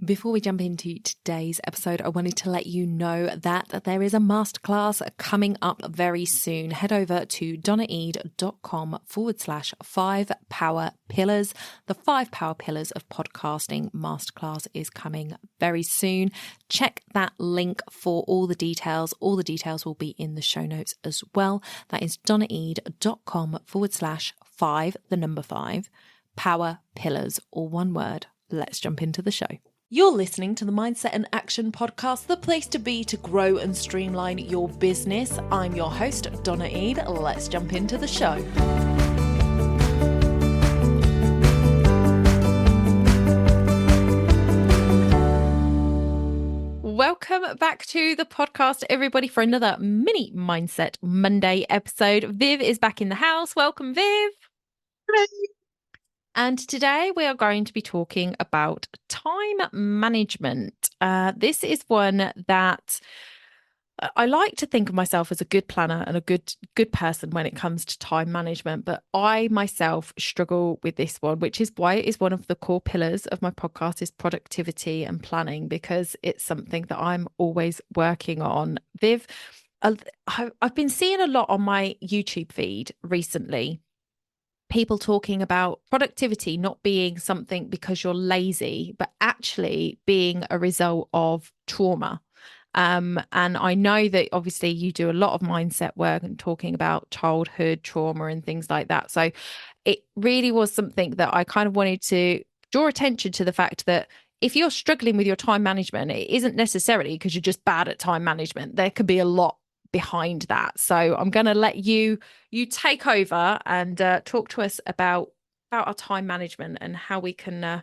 Before we jump into today's episode, I wanted to let you know that there is a masterclass coming up very soon. Head over to donnaeade.com/5 power pillars. The 5 power pillars of podcasting masterclass is coming very soon. Check that link for all the details. All the details will be in the show notes as well. That is donnaeade.com/5, the number 5, power pillars, all one word. Let's jump into the show. You're listening to the Mindset and Action Podcast, the place to be to grow and streamline your business. I'm your host, Donna Eade. Let's jump into the show. Welcome back to the podcast, everybody, for another mini Mindset Monday episode. Viv is back in the house. Welcome, Viv. Hello. And today we are going to be talking about time management. This is one that I like to think of myself as a good planner and a good person when it comes to time management, but I myself struggle with this one, which is why it is one of the core pillars of my podcast is productivity and planning, because it's something that I'm always working on. Viv, I've been seeing a lot on my YouTube feed recently, people talking about productivity not being something because you're lazy, but actually being a result of trauma. And I know that obviously you do a lot of mindset work and talking about childhood trauma and things like that. So it really was something that I kind of wanted to draw attention to, the fact that if you're struggling with your time management, it isn't necessarily because you're just bad at time management. There could be a lot behind that. So I'm going to let you take over and talk to us about our time management and how we can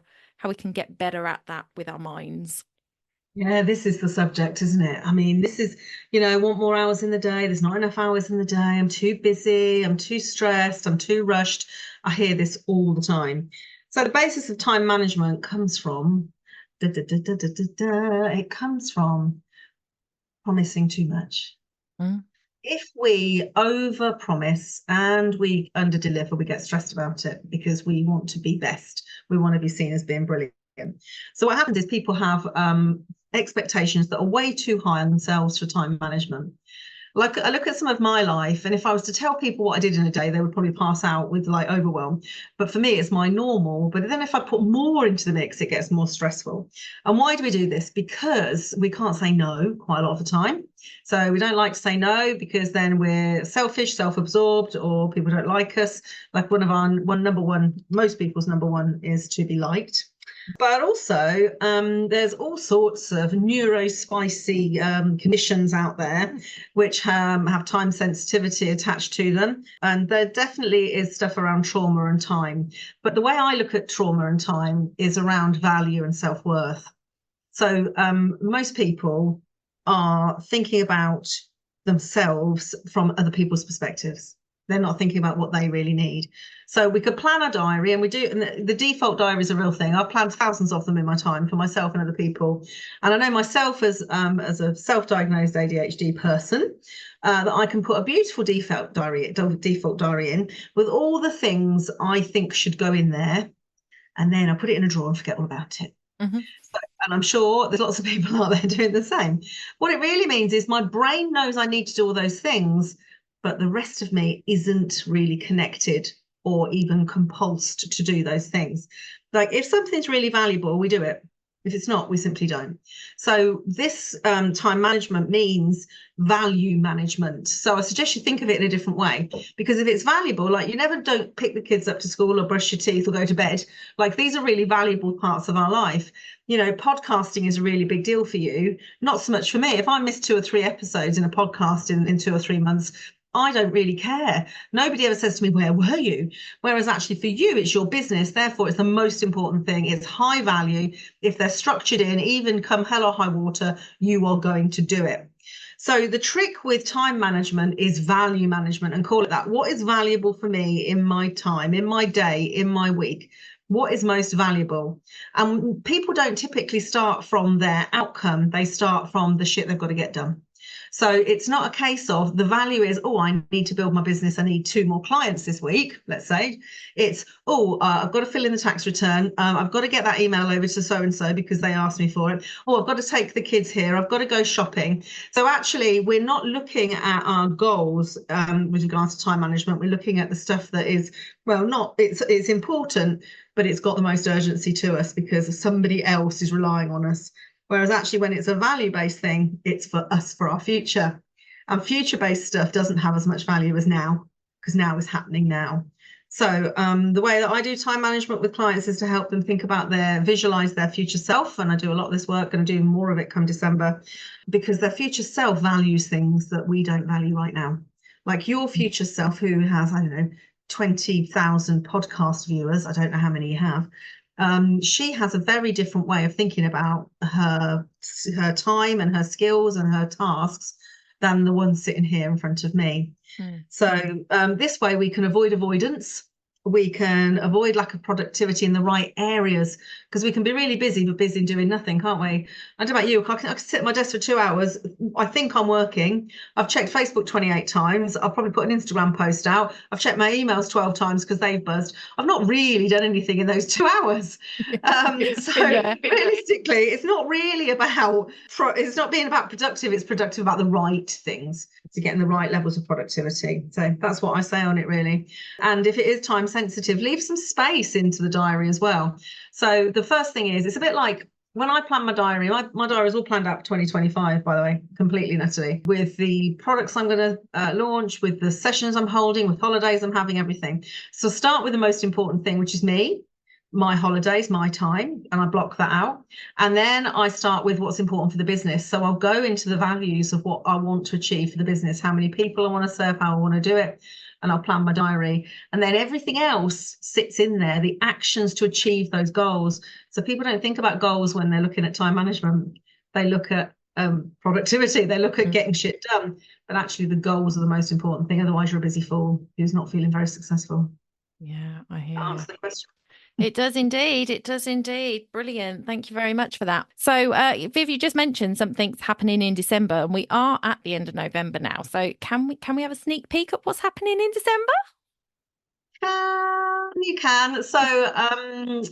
get better at that with our minds. Yeah, this is the subject, isn't it? I mean, this is, I want more hours in the day. There's not enough hours in the day. I'm too busy. I'm too stressed. I'm too rushed. I hear this all the time. So the basis of time management comes from, it comes from promising too much. If we overpromise and we underdeliver, we get stressed about it because we want to be best. We want to be seen as being brilliant. So what happens is people have expectations that are way too high on themselves for time management. Like, I look at some of my life, and if I was to tell people what I did in a day, they would probably pass out with like overwhelm. But for me, it's my normal. But then if I put more into the mix, it gets more stressful. And why do we do this? Because we can't say no quite a lot of the time. So we don't like to say no because then we're selfish, self-absorbed, or people don't like us. Like most people's number one is to be liked. But also, there's all sorts of neurospicy conditions out there which have time sensitivity attached to them. And there definitely is stuff around trauma and time. But the way I look at trauma and time is around value and self-worth. So most people are thinking about themselves from other people's perspectives. They're not thinking about what they really need. So we could plan a diary, and we do. And the default diary is a real thing. I've planned thousands of them in my time for myself and other people. And I know myself as a self-diagnosed ADHD person that I can put a beautiful default diary in with all the things I think should go in there, and then I put it in a drawer and forget all about it. Mm-hmm. And I'm sure there's lots of people out there doing the same. What it really means is my brain knows I need to do all those things, but the rest of me isn't really connected or even compulsed to do those things. Like, if something's really valuable, we do it. If it's not, we simply don't. So this time management means value management. So I suggest you think of it in a different way, because if it's valuable, like, you don't pick the kids up to school or brush your teeth or go to bed. Like, these are really valuable parts of our life. Podcasting is a really big deal for you. Not so much for me. If I miss 2 or 3 episodes in a podcast in 2 or 3 months, I don't really care. Nobody ever says to me, where were you? Whereas actually for you, it's your business. Therefore, it's the most important thing. It's high value. If they're structured in, even come hell or high water, you are going to do it. So the trick with time management is value management, and call it that. What is valuable for me in my time, in my day, in my week? What is most valuable? And people don't typically start from their outcome. They start from the shit they've got to get done. So it's not a case of the value is, oh, I need to build my business. I need 2 more clients this week, let's say. It's, I've got to fill in the tax return. I've got to get that email over to so-and-so because they asked me for it. Oh, I've got to take the kids here. I've got to go shopping. So actually, we're not looking at our goals with regards to time management. We're looking at the stuff that is, it's important, but it's got the most urgency to us because somebody else is relying on us. Whereas actually when it's a value-based thing, it's for us, for our future. And future-based stuff doesn't have as much value as now, because now is happening now. So the way that I do time management with clients is to help them think about visualize their future self. And I do a lot of this work, and I do more of it come December, because their future self values things that we don't value right now. Like your future self, who has, 20,000 podcast viewers. I don't know how many you have. She has a very different way of thinking about her time and her skills and her tasks than the one sitting here in front of me. So this way we can avoid avoidance. We can avoid lack of productivity in the right areas, because we can be really busy, but busy doing nothing, can't we? I don't know about you. I can sit at my desk for 2 hours. I think I'm working. I've checked Facebook 28 times. I've probably put an Instagram post out. I've checked my emails 12 times because they've buzzed. I've not really done anything in those 2 hours. Realistically, it's not really about, it's not being about productive. It's productive about the right things, to getting the right levels of productivity. So that's what I say on it, really. And if it is time sensitive, leave some space into the diary as well. So the first thing is, it's a bit like when I plan my diary, my diary is all planned out for 2025, by the way, completely, Natalie, with the products I'm going to launch, with the sessions I'm holding, with holidays I'm having, everything. So start with the most important thing, which is me, my holidays, my time, and I block that out. And then I start with what's important for the business. So I'll go into the values of what I want to achieve for the business, how many people I want to serve, how I want to do it, and I'll plan my diary. And then everything else sits in there, the actions to achieve those goals. So people don't think about goals when they're looking at time management. They look at productivity, they look at getting shit done, but actually the goals are the most important thing. Otherwise you're a busy fool who's not feeling very successful. Yeah, I hear That you. answers the question. It does indeed. It does indeed. Brilliant. Thank you very much for that. So, Viv, you just mentioned something's happening in December, and we are at the end of November now. So, can we have a sneak peek at what's happening in December? You can. So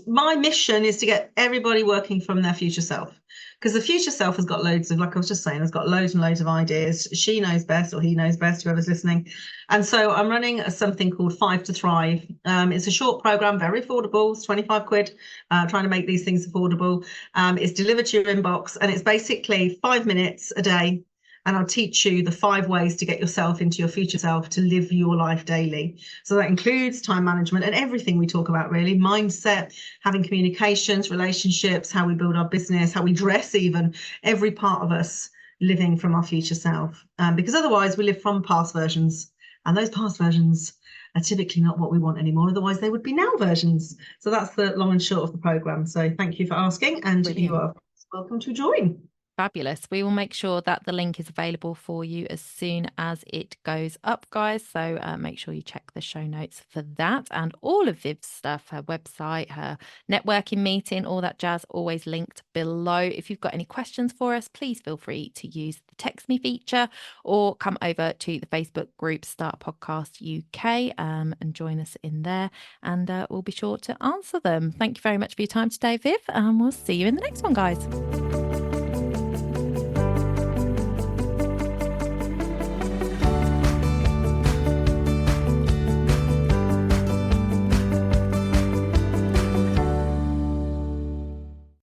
my mission is to get everybody working from their future self, because the future self has got loads of, like I was just saying, has got loads and loads of ideas. She knows best, or he knows best, whoever's listening. And so I'm running something called 5 to Thrive. It's a short program, very affordable. It's 25 quid, trying to make these things affordable. It's delivered to your inbox, and it's basically 5 minutes a day. And I'll teach you the 5 ways to get yourself into your future self, to live your life daily. So that includes time management and everything we talk about, really. Mindset, having communications, relationships, how we build our business, how we dress, even every part of us living from our future self. Because otherwise we live from past versions, and those past versions are typically not what we want anymore. Otherwise they would be now versions. So that's the long and short of the program. So thank you for asking, and Brilliant. You are welcome to join. Fabulous. We will make sure that the link is available for you as soon as it goes up, guys. So make sure you check the show notes for that, and all of Viv's stuff, her website, her networking meeting, all that jazz, always linked below. If you've got any questions for us, please feel free to use the text me feature, or come over to the Facebook group Start Podcast UK and join us in there, and we'll be sure to answer them. Thank you very much for your time today, Viv, and we'll see you in the next one, guys.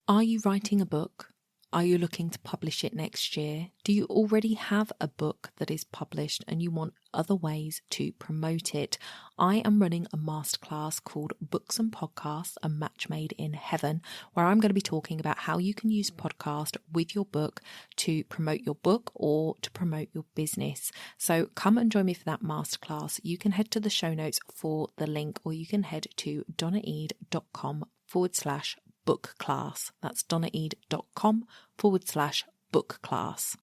Are you writing a book? Are you looking to publish it next year? Do you already have a book that is published and you want other ways to promote it? I am running a masterclass called Books and Podcasts, a Match Made in Heaven, where I'm going to be talking about how you can use podcast with your book to promote your book or to promote your business. So come and join me for that masterclass. You can head to the show notes for the link, or you can head to donnaeade.com/book class. That's donnaeade.com/book class.